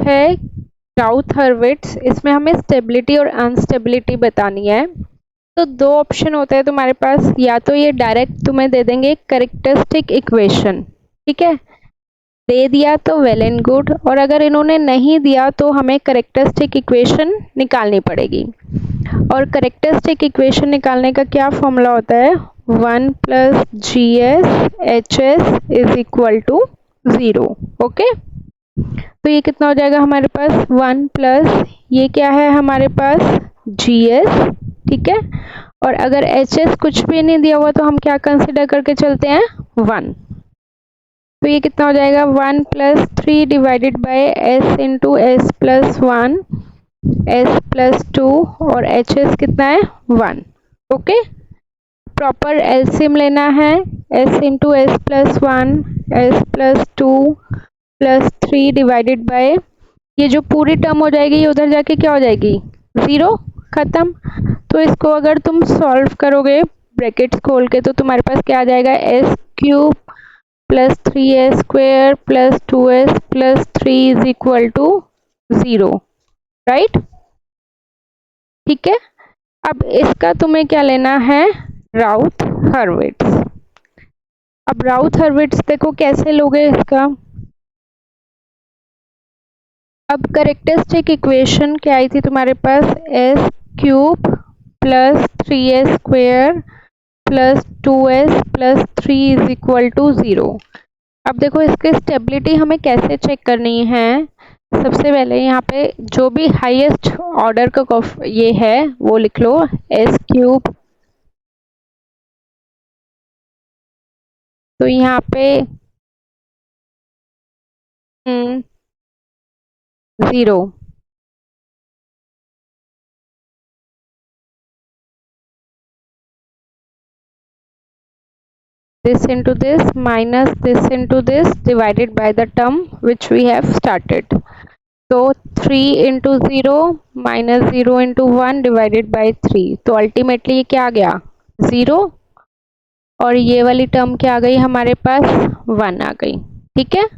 है राउथ हर्विट्ज। इसमें हमें स्टेबिलिटी और अनस्टेबिलिटी बतानी है। तो दो ऑप्शन होते हैं तुम्हारे पास, या तो ये डायरेक्ट तुम्हें दे देंगे कैरेक्टरिस्टिक इक्वेशन, ठीक है, दे दिया तो वेल एंड गुड, और अगर इन्होंने नहीं दिया तो हमें कैरेक्टरिस्टिक इक्वेशन निकालनी पड़ेगी। और कैरेक्टरिस्टिक इक्वेशन निकालने का क्या फॉर्मूला होता है, 1 plus G S H S is equal to 0। Okay, तो ये कितना हो जाएगा हमारे पास 1 प्लस ये क्या है हमारे पास जी एस, ठीक है, और अगर एच एस कुछ भी नहीं दिया हुआ तो हम क्या कंसिडर करके चलते हैं 1। तो ये कितना हो जाएगा 1 plus 3 divided by S into S plus 1 S plus 2 और एच एस कितना है 1। ओके, प्रॉपर एलसीएम लेना है, S into S plus 1 S plus 2 plus 3 divided by ये जो पूरी टर्म हो जाएगी ये उधर जाके क्या हो जाएगी 0, खत्म। तो इसको अगर तुम सॉल्व करोगे ब्रैकेट्स खोल के तो तुम्हारे पास क्या आ जाएगा S cube plus 3s square plus 2s plus 3 is equal to 0, right. ठीक है, अब इसका तुम्हें क्या लेना है राउथ हर्विट्ज। अब राउथ हर्विट्ज देखो कैसे लोगे इसका। अब कैरेक्टरिस्टिक इक्वेशन क्या आई थी तुम्हारे पास s cube plus 3s square plus 2s plus 3 is equal to 0। अब देखो इसकी स्टेबिलिटी हमें कैसे चेक करनी है। सबसे पहले यहाँ पे जो भी हाईएस्ट ऑर्डर का ये है वो लिख लो एस क्यूब, तो यहाँ पे 0, this into this minus this into this divided by the term which we have started. तो 3 into 0 minus 0 into 1 divided by 3, तो अल्टीमेटली ये क्या आ गया 0, और ये वाली टर्म क्या आ गई हमारे पास 1 आ गई। ठीक है,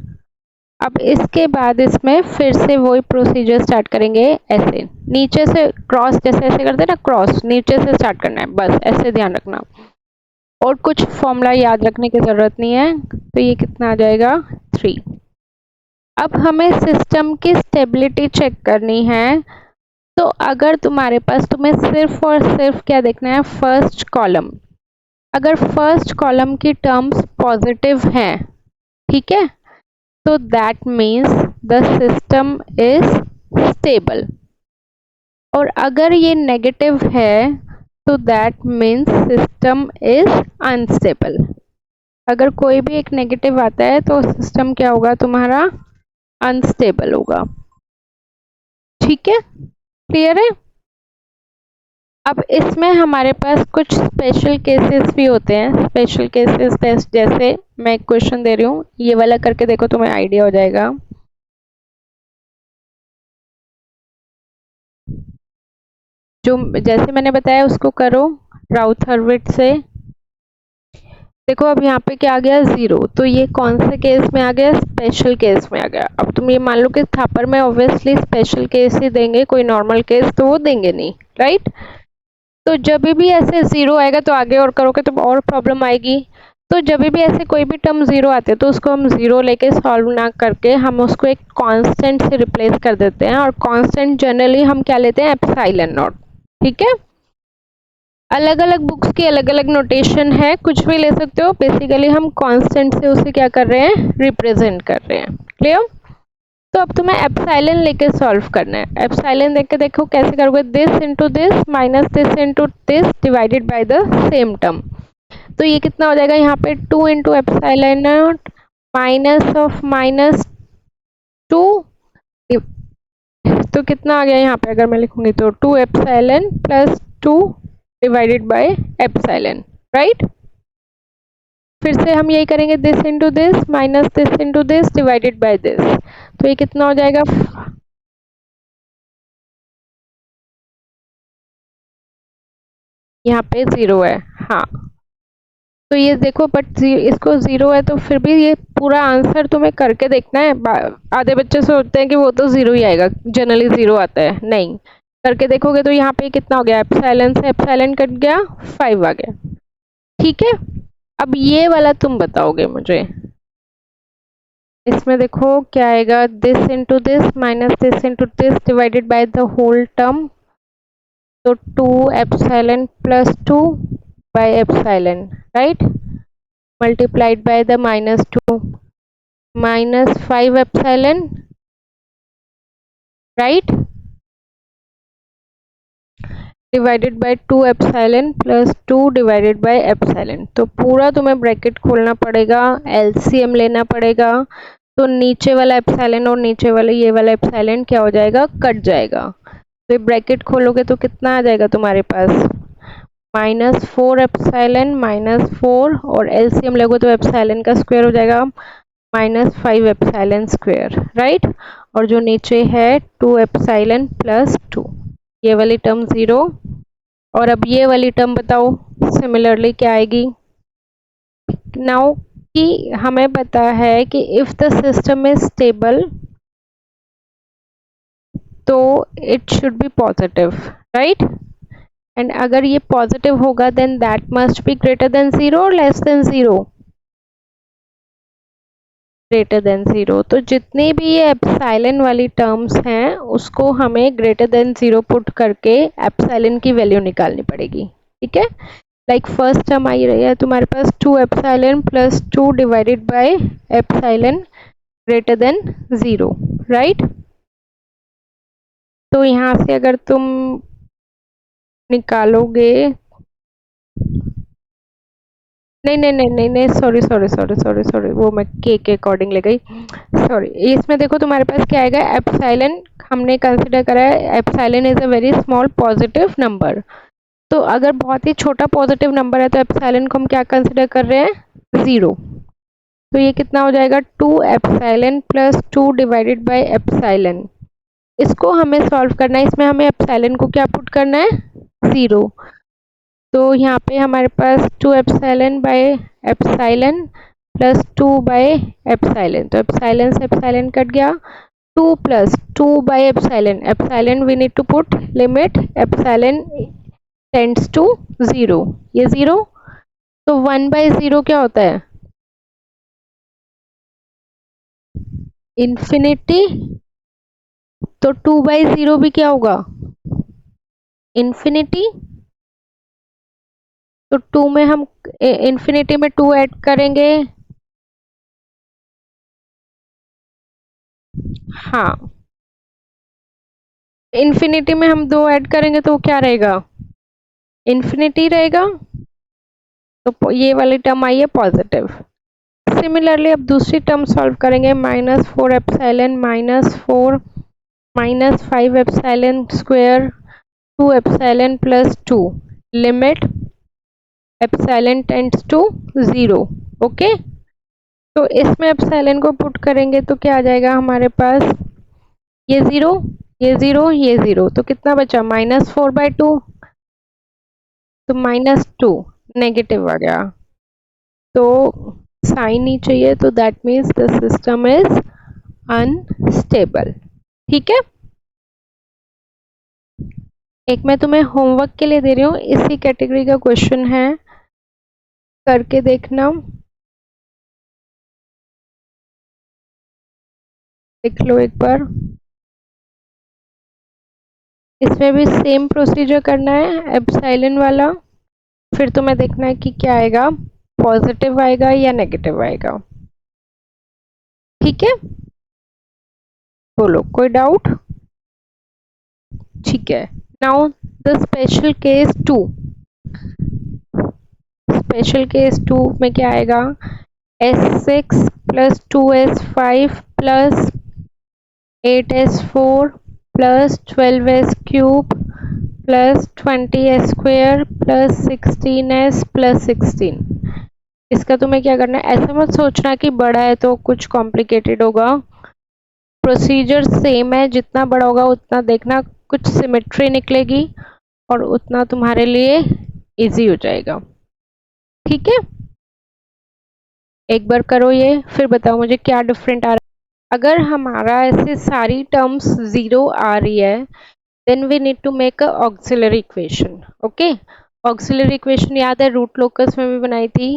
अब इसके बाद इसमें फिर से वही प्रोसीजर स्टार्ट करेंगे, ऐसे नीचे से क्रॉस, जैसे ऐसे करते हैं ना क्रॉस, नीचे से स्टार्ट करना है, बस ऐसे ध्यान रखना, और कुछ फॉर्मूला याद रखने की जरूरत नहीं है। तो ये कितना आ जाएगा 3। अब हमें सिस्टम की स्टेबिलिटी चेक करनी है। तो अगर तुम्हारे पास, तुम्हें सिर्फ और सिर्फ क्या देखना है फर्स्ट कॉलम, अगर फर्स्ट कॉलम की टर्म्स पॉजिटिव हैं, ठीक है, तो that means the system is stable, और अगर ये नेगेटिव है तो that means system is unstable. अगर कोई भी एक नेगेटिव आता है तो सिस्टम क्या होगा तुम्हारा अनस्टेबल होगा। ठीक है, क्लियर है। अब इसमें हमारे पास कुछ स्पेशल केसेस भी होते हैं। स्पेशल केसेस जैसे मैं एक क्वेश्चन दे रही हूँ, ये वाला करके देखो, तुम्हें आइडिया हो जाएगा। जो जैसे मैंने बताया उसको करो राउथ हर्विट्ज से। देखो अब यहाँ पे क्या आ गया 0, तो ये कौन से केस में आ गया, स्पेशल केस में आ गया। अब तुम ये मान लो कि थापर में ऑब्वियसली स्पेशल केस ही देंगे, कोई नॉर्मल केस तो वो देंगे नहीं, राइट। तो जब भी ऐसे 0 आएगा तो आगे और करोगे तो और प्रॉब्लम आएगी। तो जब भी ऐसे कोई भी टर्म 0 आते हैं तो उसको हम 0 लेके सॉल्व ना करके हम उसको एक कांस्टेंट से रिप्लेस कर देते हैं, और कांस्टेंट जनरली हम क्या लेते हैं एप्सिलॉन नॉट। ठीक है, अलग अलग बुक्स की अलग अलग नोटेशन है, कुछ भी ले सकते हो, बेसिकली हम कांस्टेंट से उसे क्या कर रहे हैं रिप्रेजेंट कर रहे हैं। क्लियर। तो अब तुम्हें एप्सिलॉन लेके सॉल्व करना है। एप्सिलॉन देख के देखो कैसे करोगे, this into this minus this into this divided by the same term. तो ये कितना हो जाएगा यहाँ पे 2 into epsilon not minus of minus 2, तो कितना आ गया यहाँ पे, अगर मैं लिखूंगी तो 2 epsilon plus 2 divided by epsilon, right. फिर से हम यही करेंगे, this into this minus this into this divided by this, तो ये कितना हो जाएगा, यहाँ पे 0 है, हाँ। तो ये देखो, बट इसको 0 है तो फिर भी ये पूरा आंसर तुम्हें करके देखना है। आधे बच्चे सोचते हैं कि वो तो 0 ही आएगा, जनरली 0 आता है, नहीं, करके देखोगे तो यहाँ पे कितना हो गया, एप्सिलॉन से एप्सिलॉन कट गया, 5 आ गया। ठीक है, अब ये वाला तुम बताओगे मुझे। इसमें देखो क्या आएगा, this into this minus this into this divided by the whole term, तो 2 epsilon plus 2 by epsilon, right, multiplied by the minus 2 minus 5 epsilon, right, divided by 2 epsilon plus 2 divided by epsilon। तो पूरा तुम्हें bracket खोलना पड़ेगा, LCM लेना पड़ेगा, तो नीचे वाला एप्सिलॉन और नीचे वाला ये वाला एप्सिलॉन क्या हो जाएगा, कट जाएगा। तो ब्रैकेट खोलोगे तो कितना आ जाएगा तुम्हारे पास, -4 एप्सिलॉन -4, और एलसीएम लोगे तो एप्सिलॉन का स्क्वायर हो जाएगा -5 एप्सिलॉन स्क्वायर, राइट, और जो नीचे है 2 एप्सिलॉन प्लस 2, ये वाली टर्म 0। और अब ये वाली टर्म बताओ सिमिलरली क्या आएगी। नाउ कि हमें पता है कि if the system is stable तो it should be positive, right, and अगर ये पॉजिटिव होगा then that must be greater than 0 और लेस देन 0, ग्रेटर देन 0। तो जितनी भी ये एप्सिलॉन वाली टर्म्स हैं उसको हमें ग्रेटर देन 0 पुट करके एप्सिलॉन की वैल्यू निकालनी पड़ेगी। ठीक है, लाइक फर्स्ट टर्म आई रही है तुम्हारे पास 2 epsilon plus 2 divided by epsilon greater than 0, right. तो यहाँ से अगर तुम निकालोगे, नहीं नहीं नहीं नहीं नहीं, sorry sorry sorry sorry sorry, वो मैं के अकॉर्डिंग ले गई, सॉरी। इसमें देखो तुम्हारे पास क्या आएगा, एप्सिलॉन हमने कंसिडर करा है, epsilon is a very small positive number. तो अगर बहुत ही छोटा पॉजिटिव नंबर है तो एप्सिलॉन को हम क्या कंसिडर कर रहे हैं, 0। तो ये कितना हो जाएगा, 2 epsilon plus 2 divided by epsilon. इसको हमें सॉल्व करना है, इसमें हमें एप्सिलॉन को क्या पुट करना है, 0। तो यहाँ पे हमारे पास 2 epsilon by epsilon plus 2 by epsilon, तो एप्सिलॉन से एप्सिलॉन कट गया, 2 plus 2 by epsilon, epsilon we need to put limit epsilon tends to 0, ये 0। तो 1 बाय 0 क्या होता है, इन्फिनिटी। तो 2 बाई 0 भी क्या होगा, इन्फिनिटी। तो 2 में हम इन्फिनिटी में 2 ऐड करेंगे, हाँ, इन्फिनिटी में हम 2 ऐड करेंगे तो क्या रहेगा, इन्फिनिटी रहेगा। तो ये वाली टर्म आई है पॉजिटिव। सिमिलरली अब दूसरी टर्म सॉल्व करेंगे, -4 epsilon -4 -5 epsilon square 2 epsilon plus 2, limit epsilon tends to 0। Okay, तो इसमें एप्सिलॉन को पुट करेंगे तो क्या आ जाएगा हमारे पास, ये 0 ये 0 ये 0, तो कितना बचा, -4/2, तो -2 नेगेटिव आ गया, तो साइन ही चाहिए, तो that means the system is unstable. ठीक है, एक मैं तुम्हें होमवर्क के लिए दे रही हूँ, इसी कैटेगरी का क्वेश्चन है, करके देखना, देख लो एक बार। इसमें भी सेम प्रोसीजर करना है एप्सिलॉन वाला, फिर तुम्हें देखना है कि क्या आएगा, पॉजिटिव आएगा या नेगेटिव आएगा। ठीक है, बोलो कोई डाउट। ठीक है, now the special case 2, special case 2 में क्या आएगा, S6 plus 2S5 plus 8S4 plus 12S cube plus 20S square plus 16S plus 16। इसका तुम्हें क्या करना है, ऐसा मत सोचना कि बड़ा है तो कुछ कॉम्प्लिकेटेड होगा, प्रोसीजर सेम है, जितना बड़ा होगा उतना देखना कुछ सिमेट्री निकलेगी और उतना तुम्हारे लिए इजी हो जाएगा। ठीक है, एक बार करो ये, फिर बताओ मुझे क्या डिफरेंट आ रहा है। अगर हमारा ऐसे सारी टर्म्स जीरो आ रही है, then we need to make a auxiliary equation. Okay, auxiliary equation याद है, रूट लोकस में भी बनाई थी।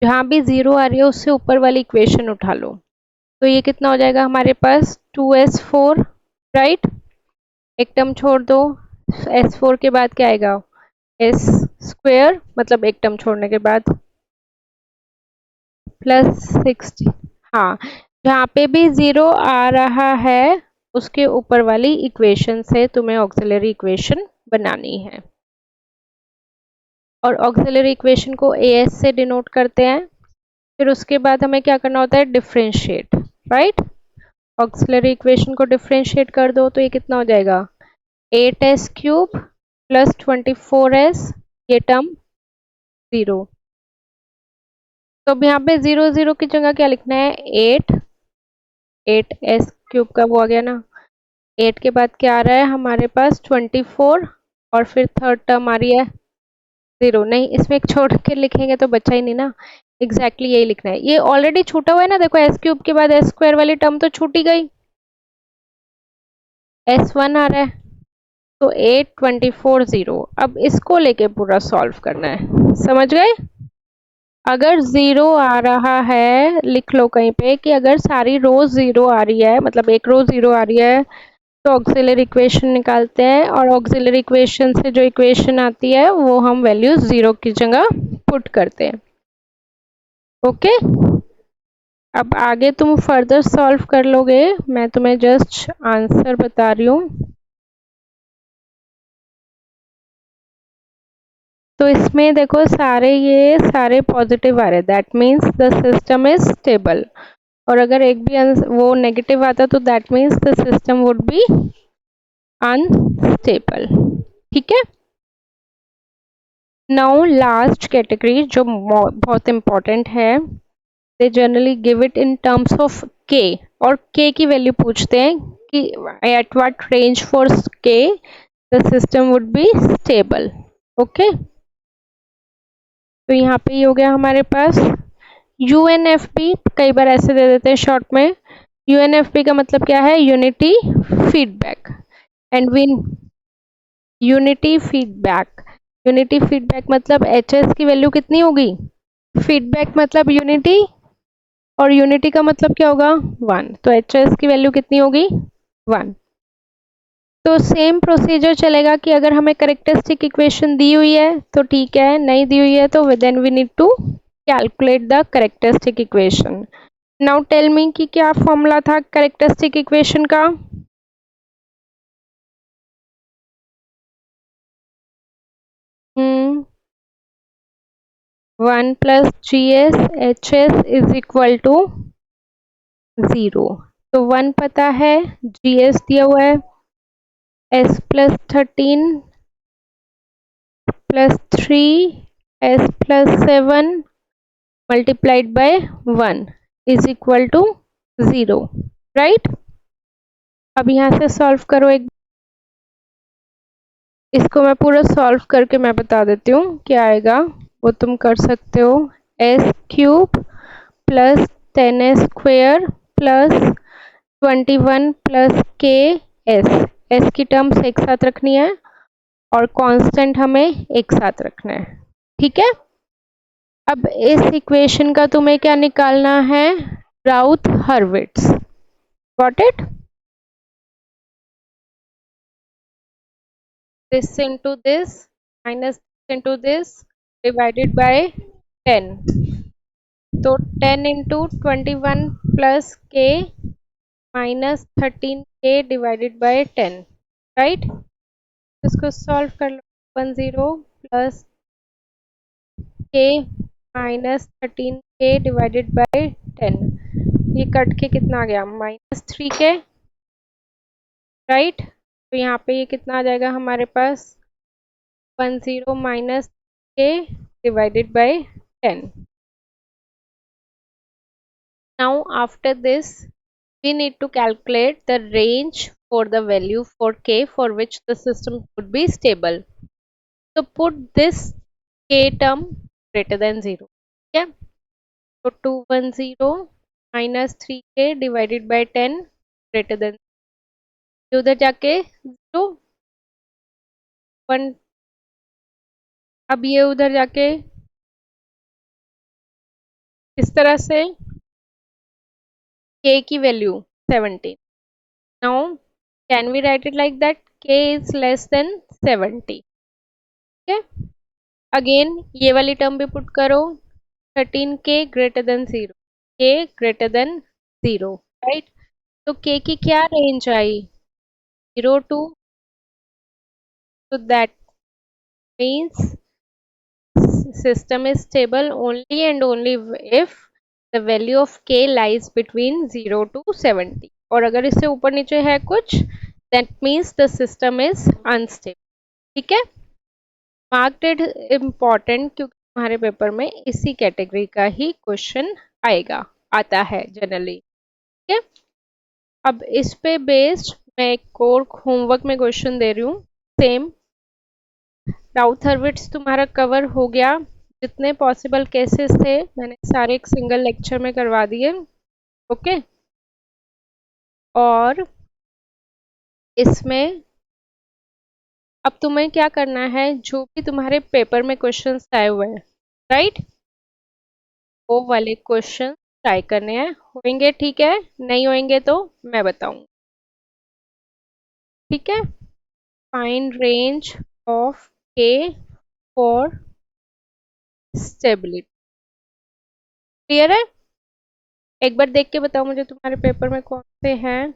जहाँ भी जीरो आ रही है उससे ऊपर वाली इक्वेशन उठा लो। तो ये कितना हो जाएगा हमारे पास 2s4, राइट। एक टर्म छोड़ दो, s4 के बाद क्या आएगा, एस स्क्वेयर, मतलब एक टर्म छोड़ने के बाद +60। हाँ, जहाँ पे भी जीरो आ रहा है उसके ऊपर वाली इक्वेशन से तुम्हें ऑक्सिलरी इक्वेशन बनानी है। और ऑक्सिलरी इक्वेशन को एस से डिनोट करते हैं। फिर उसके बाद हमें क्या करना होता है, डिफरेंशिएट, राइट। ऑक्सिलरी इक्वेशन को डिफरेंशिएट कर दो तो ये कितना हो जाएगा, 8s³ +24s, ये टर्म जीरो। तो अब यहाँ पे जीरो जीरो की जगह क्या लिखना है, 8s³ का वो आ गया ना, 8 के बाद क्या आ रहा है हमारे पास 24, और फिर थर्ड टर्म आ रही है जीरो। नहीं, इसमें एक छोड़ के लिखेंगे तो बचा ही नहीं ना, एग्जैक्टली यही लिखना है। ये ऑलरेडी छूटा हुआ है ना, देखो s³ के बाद s² वाली टर्म तो छूटी गई, s1 आ रहा है, तो 824 0। अब इसको लेके पूरा सॉल्व करना है, समझ गए। अगर जीरो आ रहा है, लिख लो कहीं पे कि अगर सारी रोज जीरो आ रही है, मतलब एक रो जीरो आ रही है, तो ऑक्सिलरी इक्वेशन निकालते हैं, और ऑक्सिलरी इक्वेशन से जो इक्वेशन आती है वो हम वैल्यू जीरो की जगह पुट करते हैं। ओके, अब आगे तुम फर्दर सॉल्व कर लोगे, मैं तुम्हें जस्ट आंसर बता रही हूँ। तो इसमें देखो ये सारे पॉजिटिव आ रहे, that means the system is stable. और अगर एक भी वो नेगेटिव आता तो that means the system would be unstable. ठीक है। नाउ लास्ट कैटेगरी जो बहुत इंपॉर्टेंट है, they generally give it in terms of के, और के की वैल्यू पूछते हैं कि एट व्हाट रेंज फॉर के the system would be stable. Okay, तो यहाँ पे ये हो गया हमारे पास यूएनएफपी, कई बार ऐसे दे देते हैं शॉर्ट में। यूएनएफपी का मतलब क्या है, unity feedback, and win unity feedback. Unity feedback मतलब एचएस की वैल्यू कितनी होगी, फीडबैक मतलब यूनिटी, और यूनिटी का मतलब क्या होगा, 1, तो एचएस की वैल्यू कितनी होगी, 1। तो सेम प्रोसीजर चलेगा कि अगर हमें करेक्टरिस्टिक इक्वेशन दी हुई है तो ठीक है, नहीं दी हुई है तो then we need to calculate the characteristic equation. Now tell me कि क्या फॉर्मूला था करेक्टरिस्टिक इक्वेशन का। 1 + GS इज इक्वल टू 0। तो 1 पता है, GS दिया हुआ है, s + 13 + 3 s + 7 multiplied by 1 is equal to 0, right. अब यहाँ से सॉल्व करो, एक इसको मैं पूरा सॉल्व करके मैं बता देती हूँ क्या आएगा, वो तुम कर सकते हो। s³ + 10s² + 21 + s की टर्म्स एक साथ रखनी है, और कांस्टेंट हमें एक साथ रखना है। ठीक है। अब इस इक्वेशन का तुम्हें क्या निकालना है, Routh Hurwitz. Got it. This into this minus into this divided by 10। तो 10 into 21 + k minus 13k divided by 10, right. इसको सॉल्व कर लो, 10 + k minus 13k divided by 10, ये कट के कितना आ गया, -3k, राइट। तो यहाँ पे ये कितना आ जाएगा हमारे पास, 10 minus k divided by 10। Now after this we need to calculate the range for the value for k for which the system would be stable. So put this k term greater than 0. Okay, तो 210 -3k divided by 10 greater than, उधर जाके 0 1, अब ये उधर जाके इस तरह से k की value 17. Now can we write it like that k is less than 70. ठीक है, अगेन ये वाली टर्म भी पुट करो, 13k greater than 0, k greater than 0, right. तो k की क्या रेंज आई, 0 to, so that means system is stable only and only if the value of k lies between 0 to 70. और अगर इससे ऊपर नीचे है कुछ, that means the system is unstable. ठीक है, मार्क्ड इट इम्पॉर्टेंट क्योंकि हमारे पेपर में इसी कैटेगरी का ही क्वेश्चन आएगा, आता है जनरली. ठीक है, अब इस पे बेस्ड मैं एक और होमवर्क में क्वेश्चन दे रही हूँ. सेम राउथ हर्विट्स तुम्हारा कवर हो गया, जितने पॉसिबल केसेस थे मैंने सारे एक सिंगल लेक्चर में करवा दिए. ओके, और इसमें अब तुम्हें क्या करना है, जो भी तुम्हारे पेपर में क्वेश्चंस आए हुए हैं, राइट, वो वाले क्वेश्चन ट्राई करने हैं. होंगे ठीक है, नहीं होंगे तो मैं बताऊं. ठीक है, फाइंड रेंज ऑफ के फॉर स्टेबिलिटी. क्लियर है, एक बार देख के बताओ मुझे तुम्हारे पेपर में कौन से हैं.